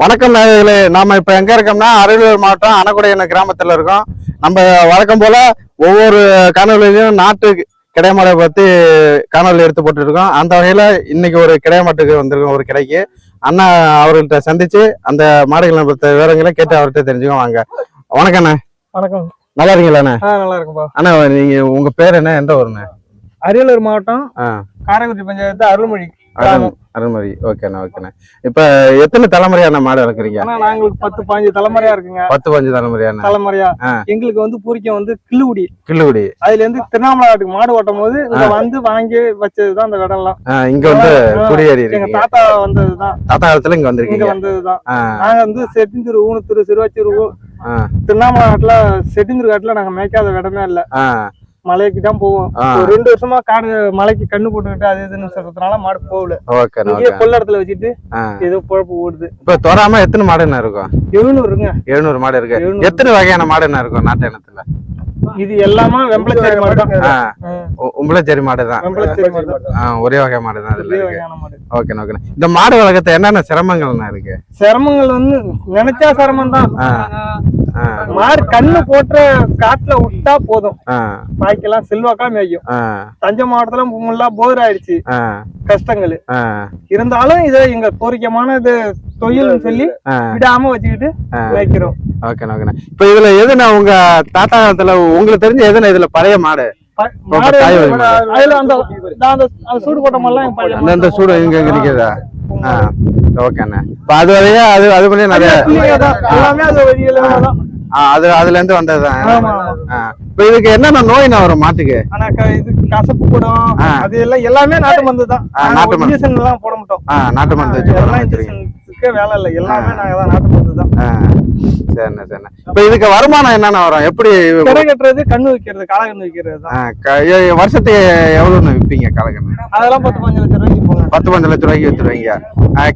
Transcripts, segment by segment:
வணக்கம் நேயர்களே, நாம இப்ப எங்க இருக்கோம்னா அரியலூர் மாவட்டம் அணக்குடையன கிராமத்துல இருக்கோம். நம்ம வழக்கம் போல ஒவ்வொரு காணொலியிலும் நாட்டு கிடைமாடை பத்தி காணொலி எடுத்து போட்டு இருக்கோம். அந்த வகையில இன்னைக்கு ஒரு கிடைமாட்டுக்கு வந்திருக்கோம். ஒரு கிடைக்கு அண்ணா அவர்கிட்ட சந்திச்சு அந்த மாடுகளை பத்த விவரங்களை கேட்டு அவர்கிட்ட தெரிஞ்சுக்கோம். வாங்க. வணக்கம் அண்ணா. வணக்கம். நல்லா இருக்கீங்களா அண்ணா? நல்லா இருக்கும்பா. அண்ணா, நீங்க உங்க பேர் என்ன, எந்த ஊருண்ணா? அரியலூர் மாவட்டம் காரைக்குடி பஞ்சாயத்து அருள்மொழி. அருள்மொழி. ஓகேண்ணா, ஓகேண்ணா. இப்ப எத்தனை தலைமுறையான மாடு வளர்க்குறீங்க? நாங்களுக்கு 10-15 தலைமுறையா இருக்குங்க. 10-15 தலைமுறையா? எங்களுக்கு வந்து பூரிக்கம் வந்து கிள்ளுகுடி. அதுல இருந்து திருவண்ணாமலைக்கு மாடு ஓட்டும் போது இங்க வந்து வாங்கி வச்சதுதான் அந்த இடம்லாம். இங்க வந்து குடியேறி எங்க தாத்தா வந்ததுதான். தாத்தா காலத்துல இங்க வந்திருக்கீங்க? இங்க வந்ததுதான். நாங்க வந்து செட்டிந்தூர், ஊனத்தூர், சிறுவாச்சூர், திருவண்ணாமலை காட்டுல செட்டிந்தூர் காட்டுல நாங்க மேய்க்காத இடமே இல்ல. மலைக்கு தான் போவோம். 2 வருஷமா காடு மலைக்கு கண்ணு போட்டுக்கிட்டு அது இதுன்னு சொல்றதுனால மாடு போகல. கொள்ள இடத்துல வச்சுட்டு ஏதோ பொழப்பு ஓடுது. இப்ப தோறாம எத்தனை மாடு என்ன இருக்கும்? 700 மாடு இருக்கு. எத்தனை வகையான மாடு என்ன இருக்கும் நாட்டு இனத்துல? இது எல்லாமே வெம்பளச்சேரி மாடு தான். உம்பளச்சேரி மாடு தான். ஒரே வகை மாடு தான் அதுல இருக்கு. Okay okay. இந்த மாடு வளர்க்கறது என்னென்ன சிரமங்கள்னா இருக்கு? சிரமங்கள் வந்து நினைச்சா சிரமம் தான். மாடு கண்ணு போட்டு காட்டுல விட்டா போதும், பாய்க்கெல்லாம் செல்வாக்கா மேய்க்கும். தஞ்சை மாவட்டத்துல முன்னெல்லாம் போர் ஆயிடுச்சு, கஷ்டங்கள் இருந்தாலும் இது எங்க கோரிக்கையான இது தொழில் சொல்லி விடாம வச்சுக்கிட்டு மேய்க்கிறோம். இப்ப இதுல எதுனா உங்க தாத்தா காலத்துல உங்களுக்கு தெரிஞ்ச எதுனா இதுல பழைய மாடு அதுல அந்த சூடு போட்ட மாதிரிலாம் அந்த சூடு இங்க நிக்கிறதா? ஓகேண்ணா. இப்ப அது வரையா அது பண்ணி நிறைய எல்லாமே அது வழியில அதுல இருந்து வந்ததுதான். இப்ப இதுக்கு என்னென்ன நோய் வரும் மாட்டுக்கு? இது கசப்பு கூடம், அது எல்லாம் எல்லாமே நாட்டு மருந்து தான். நாட்டு மருந்து எல்லாம் போட மாட்டோம். நாட்டு மருந்து வேலை இல்ல, எல்லாமே நாங்க தான் நாட்டு மருந்து தான். சரிண்ணா சரிண்ணா. இப்ப இதுக்கு வருமானம் என்னென்ன வரும்? எப்படி கடை கட்டுறது, கண்ணு வைக்கிறது, காலக்கண்ணு வைக்கிறது. வருஷத்துக்கு எவ்வளவு விற்பீங்க காலக்கண்ணு? அதெல்லாம் 10-15 லட்சம் ரூபாய்க்கு போங்க. 10-15 லட்சம் ரூபாய்க்கு வித்துருவீங்க.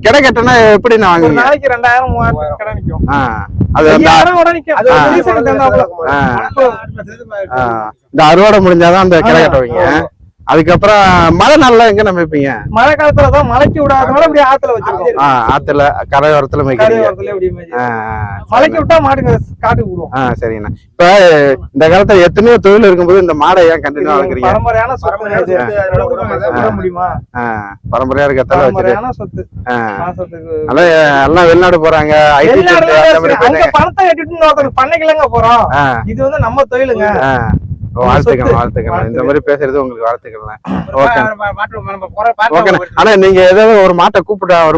கிடை கட்டுனா எப்படி நான் வாங்குவீங்க? நாளைக்கு 2000-3000 கடை நிக்கும். அது இந்த அறுவடை முடிஞ்சாதான் அந்த கடை கட்டுவீங்க. அதுக்கப்புறம் மழை நாள்ல எங்க நம்ம வைப்பீங்க? மழை காலத்துலதான் மலைக்கு விடாதனால அப்படியே ஆத்துல வச்சிருக்கோம். ஆத்துல கரையோரத்துல மேய்க்கிறீங்க. மலைக்கு விட்டா மாடுங்க காட்டுக்கு விடுவோம். சரிங்கண்ணா. இப்ப இந்த காலத்துல எத்தனையோ தொழில் இருக்கும்போது இந்த மாடை ஏன் கண்டினியூ வளர்க்குறீங்க? பரம்பரையான சொத்து முடியுமா? பரம்பரையா இருக்கத்தால சொத்து. எல்லாம் வெளிநாடு போறாங்க. பணத்தை கட்டிட்டு பண்ணைக்குலங்க போறோம். இது வந்து நம்ம தொழிலுங்க. வாழ்த்துக்கள். இந்த மாதிரி பேசுறது உங்களுக்கு வாழ்த்துக்கள். ஆனா நீங்க ஏதாவது ஒரு மாட்டை கூப்பிட்டா ஒரு